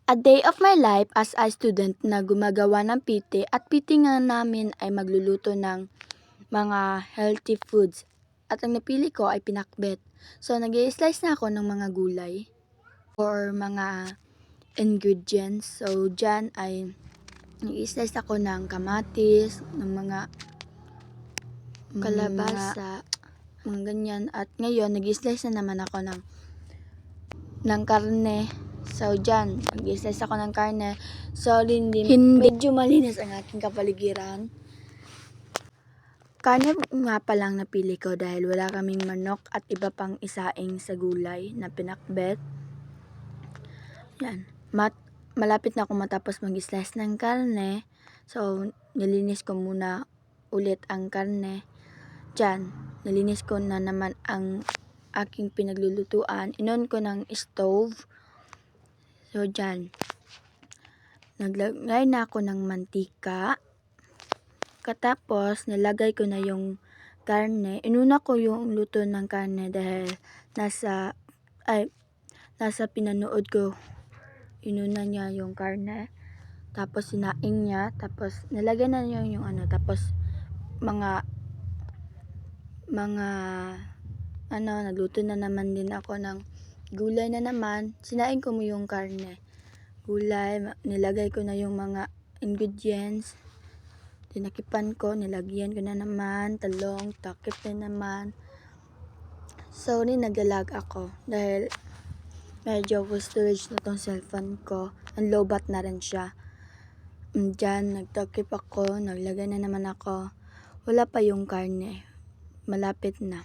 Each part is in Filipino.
A day of my life as a student na gumagawa ng piti at piti nga namin ay magluluto ng mga healthy foods. At ang napili ko ay pinakbet. So nag-i-slice na ako ng mga gulay or mga ingredients. So dyan ay nag-i-slice ako ng kamatis, ng mga kalabasa, mga ganyan. At ngayon nag-i-slice na naman ako ng karne. So, dyan, mag-i-slice ako ng karne. So, hindi medyo malinis ang aking kapaligiran. Karne nga palang napili ko dahil wala kaming manok at iba pang isaing sa gulay na pinakbet. Yan. Malapit na ako matapos mag-slice ng karne. So, nilinis ko muna ulit ang karne. Dyan, nilinis ko na naman ang aking pinaglulutuan. Inon ko ng stove. So, dyan, naglagay na ako ng mantika. Katapos, nilagay ko na yung karne. Inuna ko yung luto ng karne dahil nasa pinanood ko. Inuna niya yung karne. Tapos, sinaing niya. Tapos, nilagay na niya yung Tapos, nagluto na naman din ako ng gulay na naman. Sinaing ko mo yung karne. Gulay, nilagay ko na yung mga ingredients. Tinakipan ko, nilagyan ko na naman. Talong, takip na naman. Sorry, naglalag ako. Dahil medyo full storage na tong cellphone ko. Ang lobat na rin siya. Diyan, nagtakip ako. Naglagay na naman ako. Wala pa yung karne. Malapit na.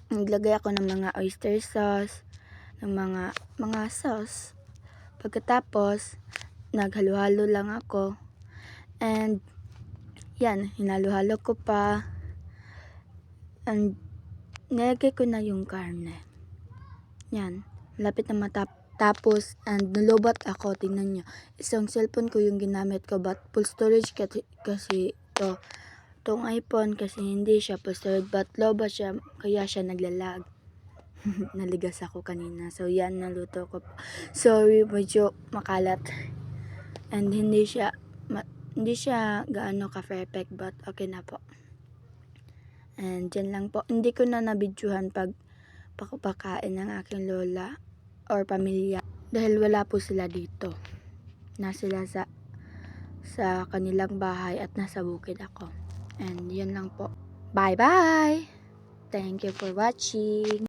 Naglagay ako ng mga oyster sauce, ng mga sauce. Pagkatapos, naghalo-halo lang ako. And, yan, hinalo-halo ko pa. And, nilagay ko na yung karne. Yan, malapit na matapos. And, nalobat ako, tingnan nyo. Isang cellphone ko yung ginamit ko, but full storage kasi ito. Itong iPhone kasi hindi siya full storage, but lobat siya, kaya siya naglalag. Naligas ako kanina. So, yan, naluto ko. Sorry, medyo makalat. And, hindi siya gaano ka-perfect, but okay na po. And, dyan lang po. Hindi ko na nabidyohan pag pakupakain ng aking lola or pamilya. Dahil wala po sila dito. Nasila sa kanilang bahay at nasa bukid ako. And, yun lang po. Bye-bye! Thank you for watching!